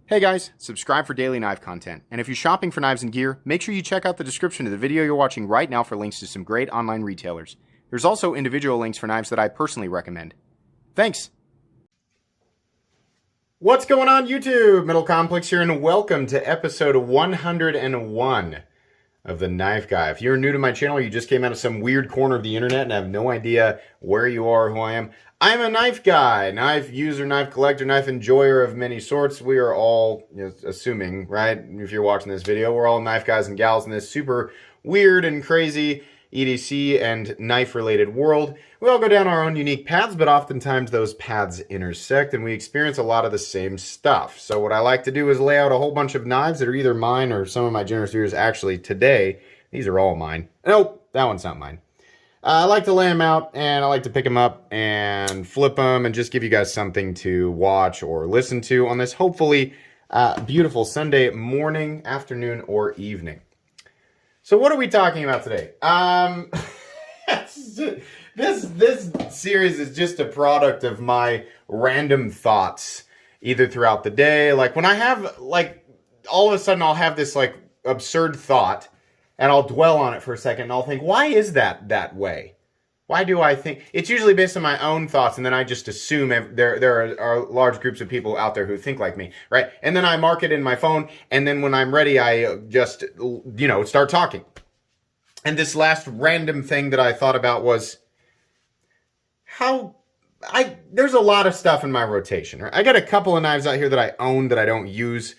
Hey guys, subscribe for daily knife content. And if you're shopping for knives and gear, make sure you check out the description of the video you're watching right now for links to some great online retailers. There's also individual links for knives that I personally recommend. Thanks! What's going on YouTube? Middle Complex here and welcome to episode 101 of The Knife Guy. If you're new to my channel, you just came out of some weird corner of the internet and have no idea where you are or who I am. I'm a knife guy, knife user, knife collector, knife enjoyer of many sorts. We are all, assuming, right, if you're watching this video, we're all knife guys and gals in this super weird and crazy EDC and knife-related world. We all go down our own unique paths, but oftentimes those paths intersect and we experience a lot of the same stuff. So what I like to do is lay out a whole bunch of knives that are either mine or some of my generous viewers. Actually, today, these are all mine. Nope, that one's not mine. I like to lay them out, and I like to pick them up and flip them and just give you guys something to watch or listen to on this hopefully beautiful Sunday morning, afternoon, or evening. So what are we talking about today? This series is just a product of my random thoughts, either throughout the day. Like when I have, like, all of a sudden I'll have this, like, absurd thought, and I'll dwell on it for a second, and I'll think, why is that way? Why do I think? It's usually based on my own thoughts, and then I just assume there are large groups of people out there who think like me, right? And then I mark it in my phone, and then when I'm ready, I just, start talking. And this last random thing that I thought about was there's a lot of stuff in my rotation, right? I got a couple of knives out here that I own that I don't use.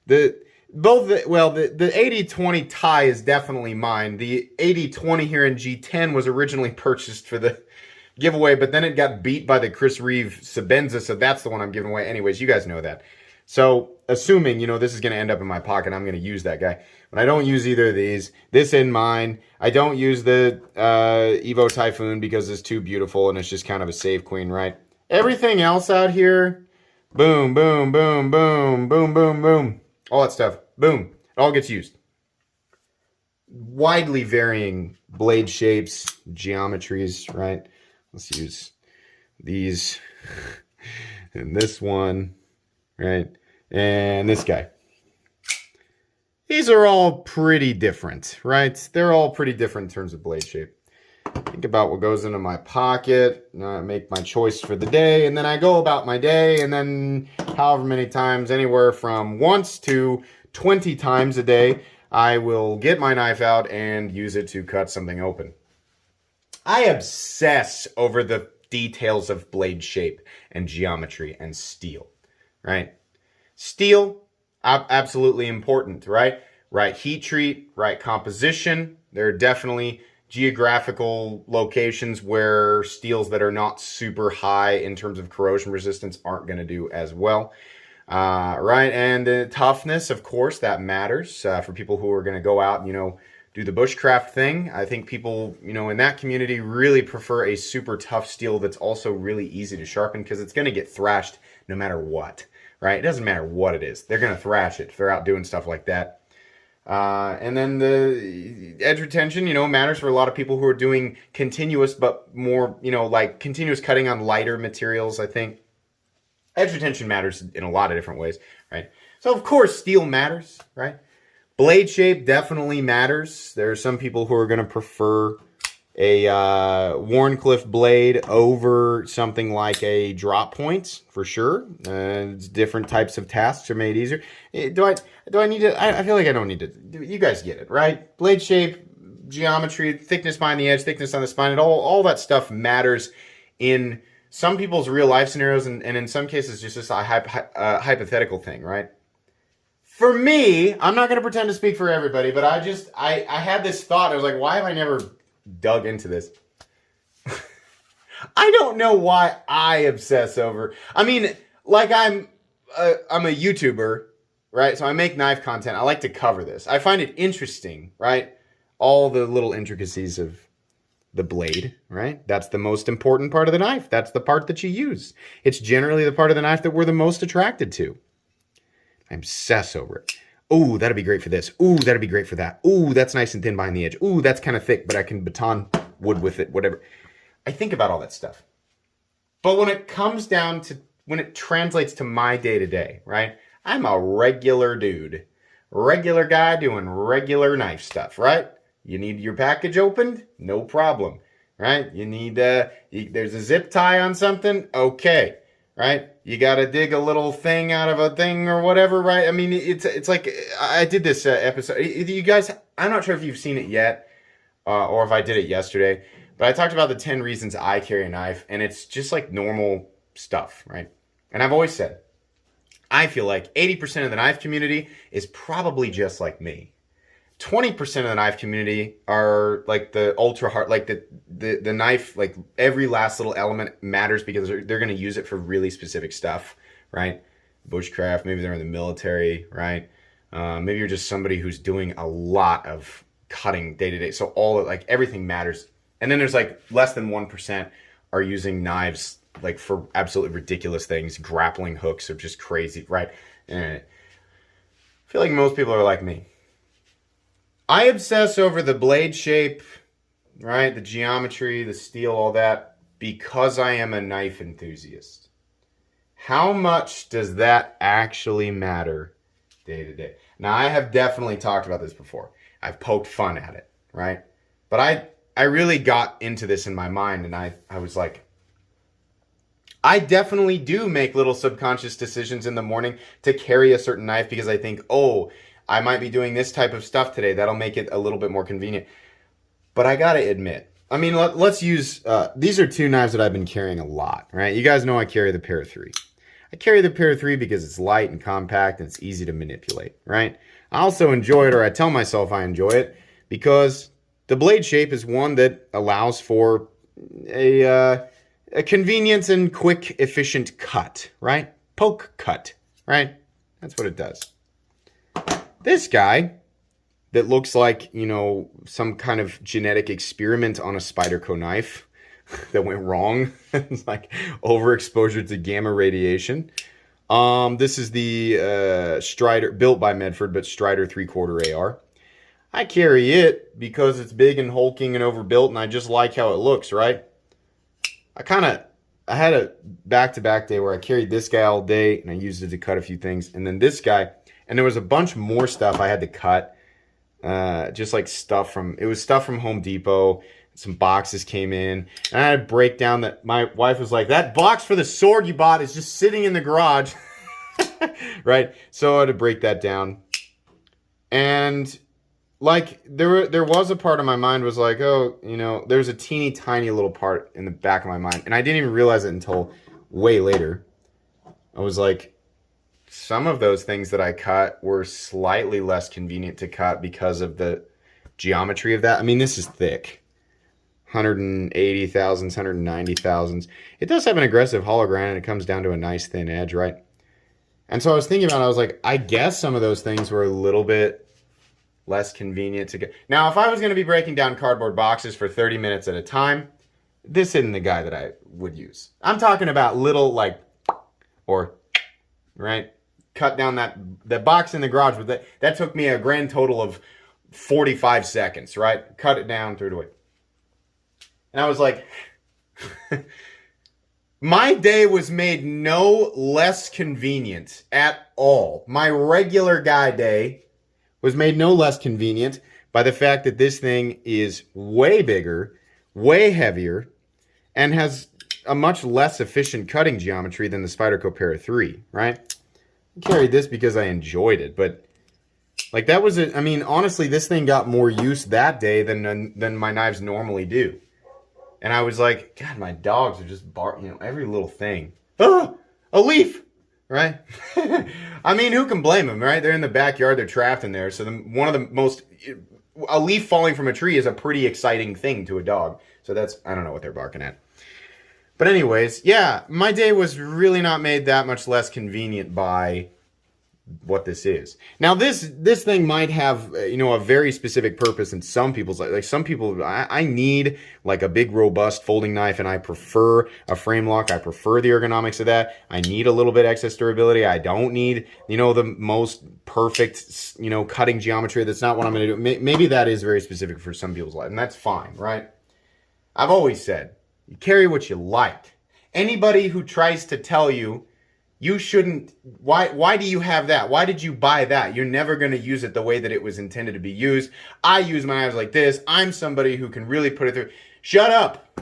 The 80-20 tie is definitely mine. The 80-20 here in G10 was originally purchased for the giveaway, but then it got beat by the Chris Reeve Sabenza, so that's the one I'm giving away. Anyways, you guys know that. So, assuming, this is going to end up in my pocket, I'm going to use that guy. But I don't use either of these. This in mine. I don't use the Evo Typhoon because it's too beautiful and it's just kind of a save queen, right? Everything else out here, boom, boom, boom, boom, boom, boom, boom. All that stuff, boom, it all gets used. Widely varying blade shapes, geometries, right? Let's use these and this one, right? And this guy. These are all pretty different, right? They're all pretty different in terms of blade shape. Think about what goes into my pocket, make my choice for the day, and then I go about my day, and then however many times, anywhere from once to 20 times a day, I will get my knife out and use it to cut something open. I obsess over the details of blade shape and geometry and steel, right? Steel, absolutely important, right? Right heat treat, right composition. There are definitely geographical locations where steels that are not super high in terms of corrosion resistance aren't going to do as well. Right, and the toughness, of course, that matters for people who are going to go out and, do the bushcraft thing. I think people, in that community really prefer a super tough steel that's also really easy to sharpen because it's going to get thrashed no matter what, right? It doesn't matter what it is. They're going to thrash it if they're out doing stuff like that. And then the edge retention, matters for a lot of people who are doing continuous, but more, like continuous cutting on lighter materials, I think. Edge retention matters in a lot of different ways, right? So, of course, steel matters, right? Blade shape definitely matters. There are some people who are going to prefer a Wharncliffe blade over something like a drop point, for sure. Different types of tasks are made easier. Do I need to? I feel like I don't need to. You guys get it, right? Blade shape, geometry, thickness behind the edge, thickness on the spine, all that stuff matters in some people's real life scenarios, and in some cases just a hypothetical thing, right? For me, I'm not going to pretend to speak for everybody, but I had this thought. I was like, why have I never dug into this? I don't know why I obsess over. I mean, like I'm a YouTuber, right? So I make knife content. I like to cover this. I find it interesting, right? All the little intricacies of the blade, right? That's the most important part of the knife. That's the part that you use. It's generally the part of the knife that we're the most attracted to. I obsess over it. Ooh, that'd be great for this. Ooh, that'd be great for that. Ooh, that's nice and thin behind the edge. Ooh, that's kind of thick, but I can baton wood with it, whatever. I think about all that stuff. But when it comes down to, when it translates to my day-to-day, right? I'm a regular dude. Regular guy doing regular knife stuff, right? You need your package opened? No problem, right? You need, there's a zip tie on something? Okay, right? You got to dig a little thing out of a thing or whatever, right? I mean, it's like, I did this episode. You guys, I'm not sure if you've seen it yet or if I did it yesterday, but I talked about the 10 reasons I carry a knife, and it's just like normal stuff, right? And I've always said, I feel like 80% of the knife community is probably just like me. 20% of the knife community are like the ultra hard, like the knife, like every last little element matters because they're going to use it for really specific stuff, right? Bushcraft, maybe they're in the military, right? Maybe you're just somebody who's doing a lot of cutting day to day. So like everything matters. And then there's like less than 1% are using knives like for absolutely ridiculous things. Grappling hooks are just crazy, right? And I feel like most people are like me. I obsess over the blade shape, right? The geometry, the steel, all that, because I am a knife enthusiast. How much does that actually matter day to day? Now, I have definitely talked about this before. I've poked fun at it, right? But I really got into this in my mind, and I was like, I definitely do make little subconscious decisions in the morning to carry a certain knife because I think, oh, I might be doing this type of stuff today. That'll make it a little bit more convenient. But I got to admit, I mean, let's use, these are two knives that I've been carrying a lot, right? You guys know I carry the Para 3. I carry the Para 3 because it's light and compact and it's easy to manipulate, right? I also enjoy it, or I tell myself I enjoy it, because the blade shape is one that allows for a convenience and quick, efficient cut, right? Poke cut, right? That's what it does. This guy that looks like, you know, some kind of genetic experiment on a Spyderco knife that went wrong. It's like overexposure to gamma radiation. This is the Strider, built by Medford, but Strider 3/4 AR. I carry it because it's big and hulking and overbuilt, and I just like how it looks, right? I had a back-to-back day where I carried this guy all day, and I used it to cut a few things, and then this guy. And there was a bunch more stuff I had to cut. Just like stuff from Home Depot. Some boxes came in. And I had to break down that. My wife was like, that box for the sword you bought is just sitting in the garage. Right? So I had to break that down. And like there was a part of my mind was like, oh, you know, there's a teeny tiny little part in the back of my mind. And I didn't even realize it until way later. I was like, some of those things that I cut were slightly less convenient to cut because of the geometry of that. I mean, this is thick. 180 thousandths, 190 thousandths. It does have an aggressive hollow grind, and it comes down to a nice thin edge, right? And so I was thinking about it, I was like, I guess some of those things were a little bit less convenient to get. Now, if I was going to be breaking down cardboard boxes for 30 minutes at a time, this isn't the guy that I would use. I'm talking about little, like, or, right? Cut down that box in the garage. But that took me a grand total of 45 seconds, right? Cut it down, threw it away. And I was like, my day was made no less convenient at all. My regular guy day was made no less convenient by the fact that this thing is way bigger, way heavier, and has a much less efficient cutting geometry than the Spyderco Para 3, right? I carried this because I enjoyed it, but like that was I mean, honestly, this thing got more use that day than my knives normally do. And I was like, God, my dogs are just every little thing. Ah, a leaf, right? I mean, who can blame them, right? They're in the backyard, they're trapped in there. So a leaf falling from a tree is a pretty exciting thing to a dog. So I don't know what they're barking at. But anyways, yeah, my day was really not made that much less convenient by what this is. Now, this thing might have, you know, a very specific purpose in some people's life. Like some people, I need like a big, robust folding knife, and I prefer a frame lock. I prefer the ergonomics of that. I need a little bit excess durability. I don't need, you know, the most perfect, you know, cutting geometry. That's not what I'm going to do. Maybe that is very specific for some people's life, and that's fine, right? I've always said, you carry what you like. Anybody who tries to tell you You shouldn't. Why do you have that? Why did you buy that? You're never going to use it the way that it was intended to be used. I use my knives like this. I'm somebody who can really put it through. Shut up.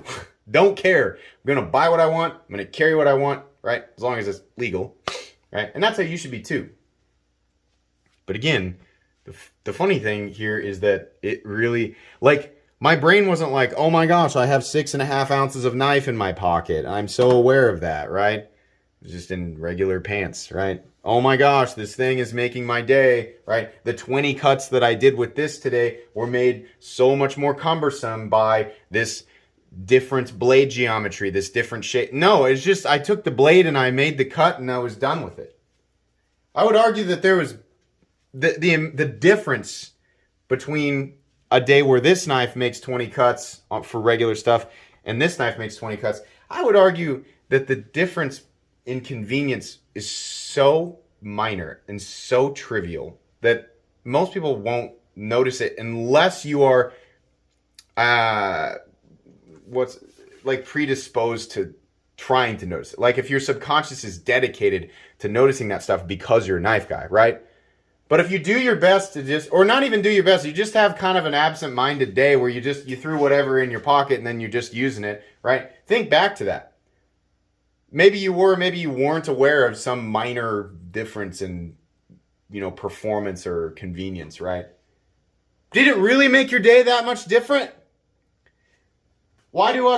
Don't care. I'm going to buy what I want. I'm going to carry what I want, right? As long as it's legal, right? And that's how you should be too. But again, the funny thing here is that it really, like, my brain wasn't like, oh my gosh, I have 6.5 ounces of knife in my pocket. I'm so aware of that, right? Just in regular pants, right? Oh my gosh, this thing is making my day, right? The 20 cuts that I did with this today were made so much more cumbersome by this different blade geometry, this different shape. No, it's just I took the blade and I made the cut and I was done with it. I would argue that there was the difference between a day where this knife makes 20 cuts for regular stuff and this knife makes 20 cuts. I would argue that the difference inconvenience is so minor and so trivial that most people won't notice it unless you are predisposed to trying to notice it. Like if your subconscious is dedicated to noticing that stuff because you're a knife guy, right? But if you do your best to just, or not even do your best, you just have kind of an absent-minded day where you threw whatever in your pocket and then you're just using it, right? Think back to that. Maybe you were, maybe you weren't aware of some minor difference in, performance or convenience, right? Did it really make your day that much different? Why do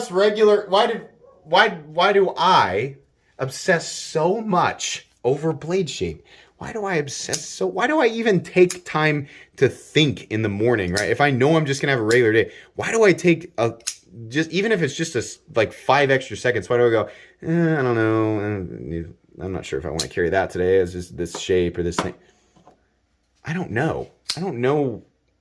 I obsess so much over blade shape? Why do I even take time to think in the morning, right? If I know I'm just going to have a regular day, why do I take even if it's just 5 extra seconds, why do I go, I don't know, I'm not sure if I want to carry that today as just this shape or this thing. I don't know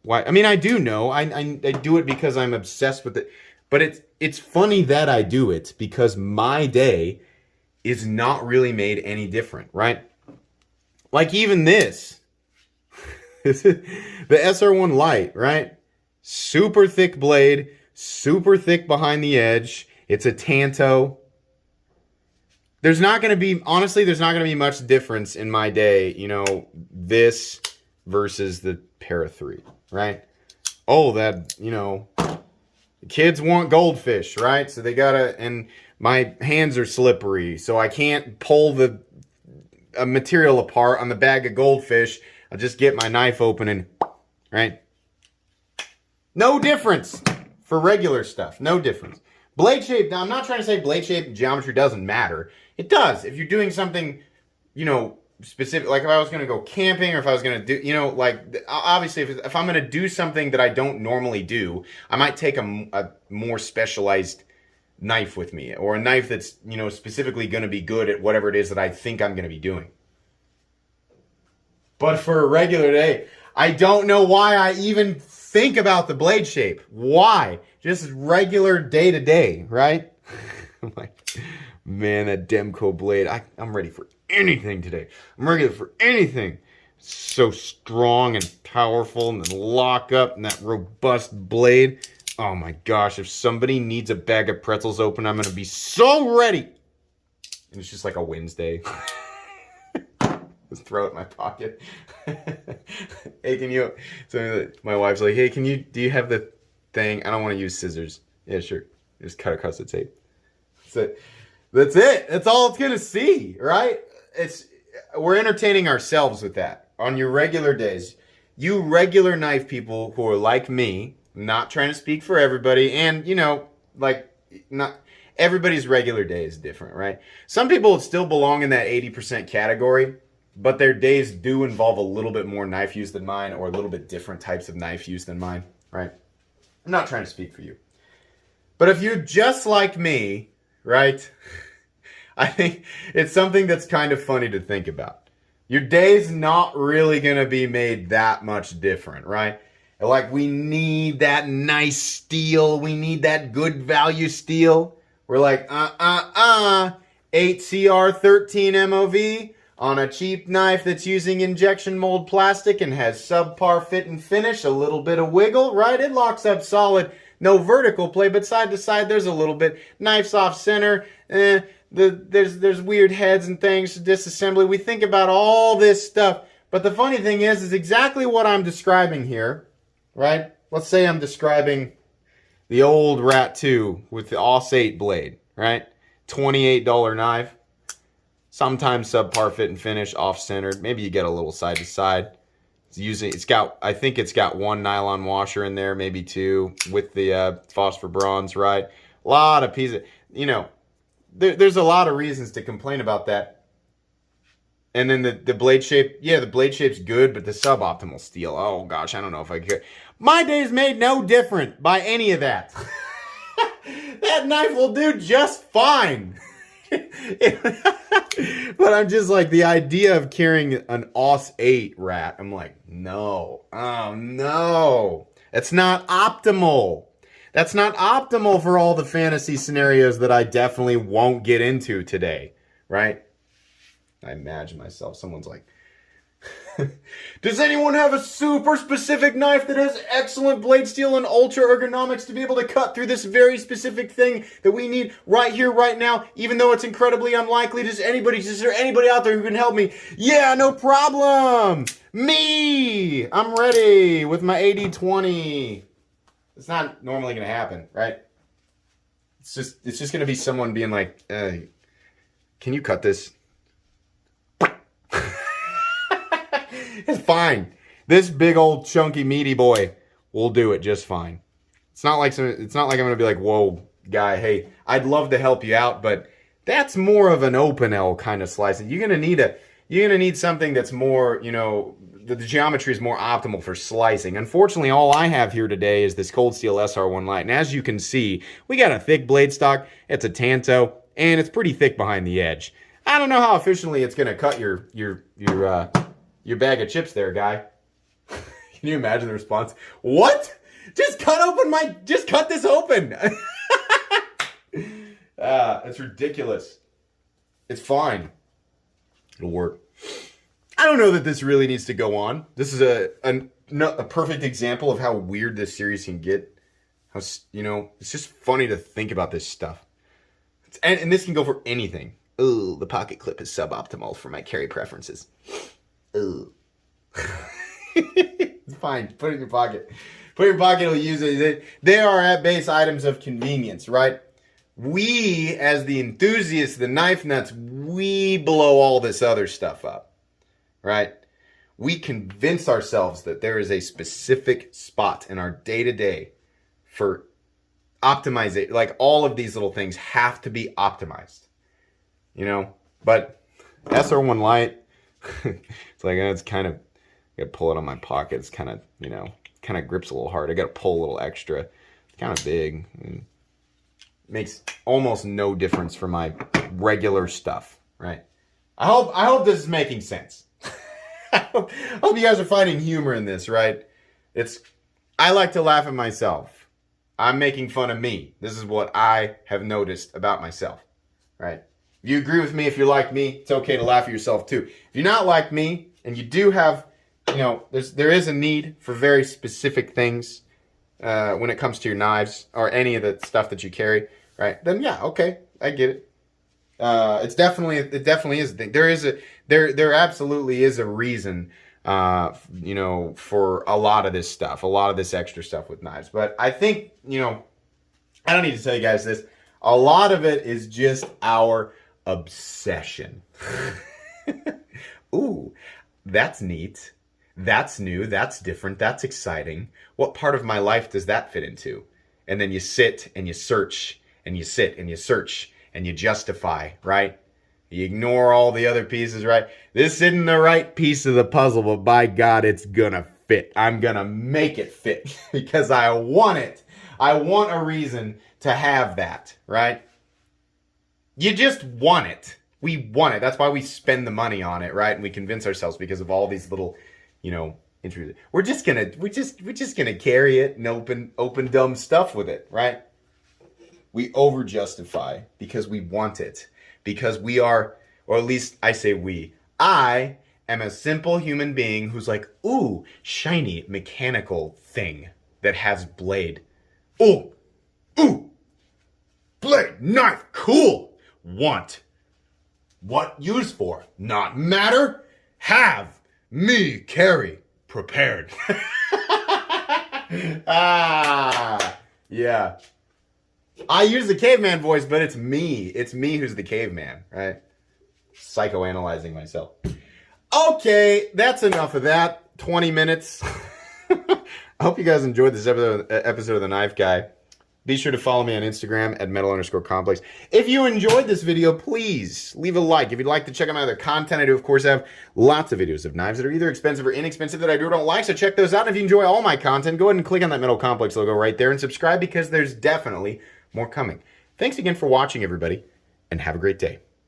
why. I mean, I do know. I do it because I'm obsessed with it. But it's funny that I do it because my day is not really made any different, right? Like even this. This is the SR1 Lite, right? Super thick blade, super thick behind the edge. It's a Tanto. There's not going to be much difference in my day, this versus the Para 3, right? Oh, that, kids want goldfish, right? So they gotta, and my hands are slippery, so I can't pull a material apart on the bag of goldfish. I'll just get my knife open and, right? No difference for regular stuff. No difference. Blade shape, now I'm not trying to say blade shape and geometry doesn't matter. It does. If you're doing something, specific, like if I was going to go camping or if I was going to do, obviously if I'm going to do something that I don't normally do, I might take a more specialized knife with me or a knife that's, specifically going to be good at whatever it is that I think I'm going to be doing. But for a regular day, I don't know why I even think about the blade shape. Why? Just regular day to day, right? I'm like, man, that Demco blade, I'm ready for anything today. I'm ready for anything. So strong and powerful and then lock up and that robust blade. Oh my gosh, if somebody needs a bag of pretzels open, I'm going to be so ready. And it's just like a Wednesday. Just throw it in my pocket. Hey, can you, so my wife's like, hey, do you have the thing? I don't want to use scissors. Yeah, sure. Just cut across the tape. That's it. That's it. That's all it's going to see, right? We're entertaining ourselves with that on your regular days. You regular knife people who are like me, not trying to speak for everybody, and not everybody's regular day is different, right? Some people still belong in that 80% category, but their days do involve a little bit more knife use than mine or a little bit different types of knife use than mine, right? I'm not trying to speak for you. But if you're just like me, right, I think it's something that's kind of funny to think about. Your day's not really going to be made that much different, right? Like, we need that nice steel. We need that good value steel. We're like, 8CR13 MOV on a cheap knife that's using injection mold plastic and has subpar fit and finish, a little bit of wiggle, right? It locks up solid. No vertical play, but side to side, there's a little bit. Knife's off center. there's weird heads and things to disassembly. We think about all this stuff. But the funny thing is exactly what I'm describing here, right? Let's say I'm describing the old Rat 2 with the Obsess 8 blade, right? $28 knife. Sometimes subpar fit and finish, off-centered. Maybe you get a little side to side. I think it's got one nylon washer in there, maybe two, with the phosphor bronze, right? A lot of pieces. You know, there's a lot of reasons to complain about that. And then the blade shape, yeah, the blade shape's good, but the suboptimal steel, oh gosh, I don't know if I could. My day's made no different by any of that. That knife will do just fine. But I'm just like, the idea of carrying an Obsess 8 Rat, I'm like, no. Oh, no. It's not optimal. That's not optimal for all the fantasy scenarios that I definitely won't get into today, right? I imagine myself, someone's like, does anyone have a super specific knife that has excellent blade steel and ultra ergonomics to be able to cut through this very specific thing that we need right here, right now, even though it's incredibly unlikely? Is there anybody out there who can help me? Yeah, no problem. Me. I'm ready with my 80-20. It's not normally going to happen, right? It's just going to be someone being like, can you cut this? It's fine. This big old chunky meaty boy will do it just fine. It's not like I'm gonna be like, whoa, guy, hey, I'd love to help you out, but that's more of an open L kind of slicing. You're gonna need something that's more, you know, the geometry is more optimal for slicing. Unfortunately, all I have here today is this Cold Steel SR1 Lite, and as you can see, we got a thick blade stock. It's a Tanto, and it's pretty thick behind the edge. I don't know how efficiently it's gonna cut your bag of chips there, guy. Can you imagine the response? What? Just cut this open. It's ridiculous. It's fine. It'll work. I don't know that this really needs to go on. This is a perfect example of how weird this series can get. How, you know, it's just funny to think about this stuff. And this can go for anything. Ooh, the pocket clip is suboptimal for my carry preferences. Ooh. It's fine. Put it in your pocket. Put it in your pocket, it'll use it. They are at base items of convenience, right? We, as the enthusiasts, the knife nuts, we blow all this other stuff up, right? We convince ourselves that there is a specific spot in our day-to-day for optimization. Like, all of these little things have to be optimized, you know? But SR1 Lite, it's like, it's kind of, I gotta pull it on my pocket. It's kind of, you know, kind of grips a little hard. I gotta pull a little extra. It's kind of big. And makes almost no difference for my regular stuff, right? I hope this is making sense. I hope you guys are finding humor in this, right? I like to laugh at myself. I'm making fun of me. This is what I have noticed about myself, right? If you agree with me, if you're like me, it's okay to laugh at yourself too. If you're not like me, and you do have, you know, there is a need for very specific things when it comes to your knives or any of the stuff that you carry, right? Then yeah, okay, I get it. It definitely is a thing. There absolutely is a reason, you know, for a lot of this stuff, a lot of this extra stuff with knives. But I think, you know, I don't need to tell you guys this. A lot of it is just our obsession. Ooh, that's neat. That's new. That's different. That's exciting. What part of my life does that fit into? And then you sit and you search and you sit and you search and you justify, right? You ignore all the other pieces, right? This isn't the right piece of the puzzle, but by God, it's gonna fit. I'm gonna make it fit because I want it. I want a reason to have that, right? You just want it. We want it. That's why we spend the money on it, right? And we convince ourselves because of all these little, you know, we're just gonna carry it and open dumb stuff with it, right? We over justify because we want it. Because we are, or at least I say I am a simple human being who's like, ooh, shiny mechanical thing that has blade. Ooh, blade, knife, cool. Want. What use for? Not matter. Have me carry prepared. Yeah. I use the caveman voice, but it's me. It's me who's the caveman, right? Psychoanalyzing myself. Okay, that's enough of that. 20 minutes. I hope you guys enjoyed this episode of The Knife Guy. Be sure to follow me on Instagram at metal_complex. If you enjoyed this video, please leave a like. If you'd like to check out my other content, I do, of course, have lots of videos of knives that are either expensive or inexpensive that I do or don't like, so check those out. And if you enjoy all my content, go ahead and click on that Metal Complex logo right there and subscribe because there's definitely more coming. Thanks again for watching, everybody, and have a great day.